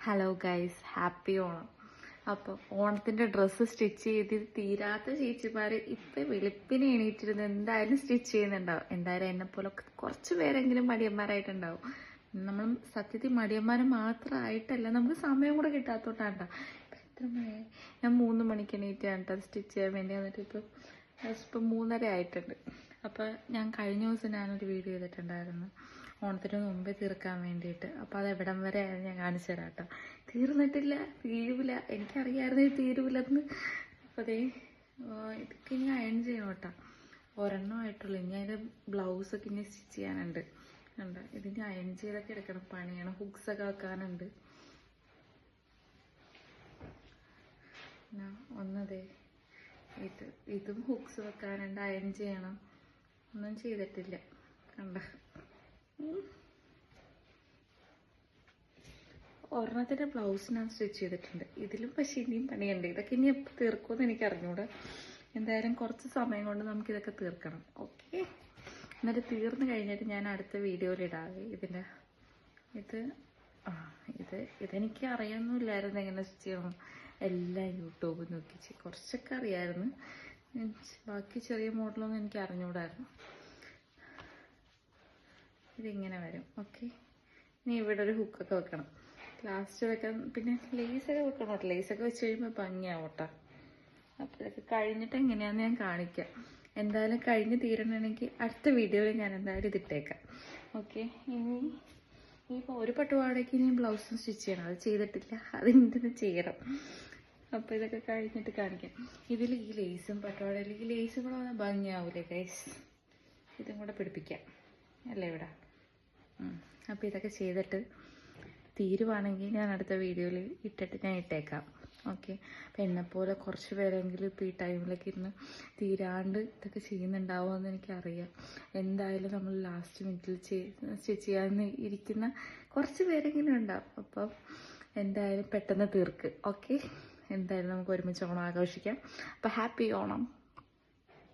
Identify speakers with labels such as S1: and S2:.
S1: Hello guys, happy Onam. അപ്പോൾ ഓണത്തിൻ്റെ dress stitch ചെയ്ത് തീരാത്ത ചേച്ചിമാർ ഇപ്പം വെളുപ്പിനെ എണീറ്റിരുന്ന് എന്തായാലും സ്റ്റിച്ച് ചെയ്യുന്നുണ്ടാവും. എന്തായാലും എന്നെപ്പോലെ കുറച്ച് പേരെങ്കിലും മടിയന്മാരായിട്ടുണ്ടാവും. നമ്മൾ സത്യത്തിൽ മടിയന്മാർ മാത്രമായിട്ടല്ല, നമുക്ക് സമയം കൂടെ കിട്ടാത്തോണ്ടാണ് കേട്ടോ. ഇപ്പം എത്ര മണിയായി? ഞാൻ 3 മണിക്ക് എണീറ്റാണ് കേട്ടോ സ്റ്റിച്ച് ചെയ്യാൻ വേണ്ടി. എന്നിട്ട് ഇപ്പം 3:30 ആയിട്ടുണ്ട്. അപ്പോൾ ഞാൻ കഴിഞ്ഞ ദിവസം ഞാനൊരു വീഡിയോ ചെയ്തിട്ടുണ്ടായിരുന്നു ഓണത്തിന് മുമ്പേ തീർക്കാൻ വേണ്ടിയിട്ട്. അപ്പോൾ അത് എവിടം വരെ ആയിരുന്നു ഞാൻ കാണിച്ചു തരാം കേട്ടോ. തീർന്നിട്ടില്ല, തീരുവില്ല. എനിക്കറിയാമായിരുന്നു ഇത് തീരുവില്ലെന്ന്. അപ്പോൾ അതേ ഇതൊക്കെ ഇനി അയൺ ചെയ്യണം കേട്ടോ. ഒരെണ്ണം ആയിട്ടുള്ളൂ. ഇനി അതിൻ്റെ ബ്ലൗസൊക്കെ ഇനി സ്റ്റിച്ച് ചെയ്യാനുണ്ട്. ഉണ്ട്, ഇതിന് അയൺ ചെയ്തൊക്കെ എടുക്കണം, പണിയാണ്. ഹുക്സൊക്കെ വെക്കാനുണ്ട്. ഒന്നതേ ഇതും ഹുക്സ് വെക്കാനുണ്ട്, അയൺ ചെയ്യണം. ഒന്നും ചെയ്തിട്ടില്ല കണ്ട. ഒരെണ്ണത്തിൻ്റെ ബ്ലൗസ് ഞാൻ സ്റ്റിച്ച് ചെയ്തിട്ടുണ്ട്. ഇതിലും പക്ഷേ ഇനിയും പണിയുണ്ട്. ഇതൊക്കെ ഇനി എപ്പോൾ തീർക്കുമെന്ന് എനിക്ക് അറിഞ്ഞൂടെ. എന്തായാലും കുറച്ച് സമയം കൊണ്ട് നമുക്കിതൊക്കെ തീർക്കണം. ഓക്കെ, എന്നിട്ട് തീർന്നു കഴിഞ്ഞിട്ട് ഞാൻ അടുത്ത വീഡിയോയിൽ ഇടാവേ. ഇതെനിക്ക് അറിയാമെന്നില്ലായിരുന്നു എങ്ങനെ സ്റ്റിച്ച് ചെയ്യണം. എല്ലാം യൂട്യൂബ് നോക്കിച്ച് കുറച്ചൊക്കെ അറിയാമായിരുന്നു. ബാക്കി ചെറിയ മോഡലൊന്നും എനിക്ക് അറിഞ്ഞുകൂടായിരുന്നു. ഇതിങ്ങനെ വരും. ഓക്കെ, ഇനി ഇവിടെ ഒരു ഹുക്കൊക്കെ വെക്കണം. ലാസ്റ്റ് വെക്കാൻ പിന്നെ ലേസൊക്കെ വെക്കണം കേട്ടോ. ലേസൊക്കെ വെച്ച് കഴിയുമ്പോൾ ഭംഗിയാവും കേട്ടോ. അപ്പോൾ ഇതൊക്കെ കഴിഞ്ഞിട്ട് എങ്ങനെയാണെന്ന് ഞാൻ കാണിക്കാം. എന്തായാലും കഴിഞ്ഞ് തീരണമെങ്കിൽ അടുത്ത വീഡിയോയിൽ ഞാൻ എന്തായാലും ഇതിട്ടേക്കാം. ഓക്കെ, ഇനിയിപ്പോൾ ഒരു പട്ടുപാടയ്ക്ക് ഇനി ബ്ലൗസും സ്റ്റിച്ച് ചെയ്യണം. അത് ചെയ്തിട്ടില്ല, അത് ഇന്ന് ചെയ്യണം. അപ്പോൾ ഇതൊക്കെ കഴിഞ്ഞിട്ട് കാണിക്കാം. ഇതിൽ ഈ ലേസും പട്ടുപാടയിൽ ഈ ലേസും കൂടെ വന്നാൽ ഭംഗിയാവൂലേ ഗൈസ്? ഇതും കൂടെ പിടിപ്പിക്കാം അല്ലേ ഇവിടെ. അപ്പോൾ ഇതൊക്കെ ചെയ്തിട്ട് തീരുവാണെങ്കിൽ ഞാൻ അടുത്ത വീഡിയോയിൽ ഇട്ടിട്ട് ഞാൻ ഇട്ടേക്കാം. ഓക്കെ, അപ്പം എന്നെപ്പോലെ കുറച്ച് പേരെങ്കിലും ഇപ്പോൾ ഈ ടൈമിലൊക്കെ ഇരുന്ന് തീരാണ്ട് ഇതൊക്കെ ചെയ്യുന്നുണ്ടാവുമെന്ന് എനിക്കറിയാം. എന്തായാലും നമ്മൾ ലാസ്റ്റ് മിനിറ്റിൽ സ്റ്റിച്ച് ചെയ്യാമെന്ന് ഇരിക്കുന്ന കുറച്ച് പേരെങ്കിലും ഉണ്ടാവും. അപ്പം എന്തായാലും പെട്ടെന്ന് തീർക്ക്. ഓക്കെ, എന്തായാലും നമുക്ക് ഒരുമിച്ച് ഓണം ആഘോഷിക്കാം. അപ്പോൾ ഹാപ്പി ഓണം.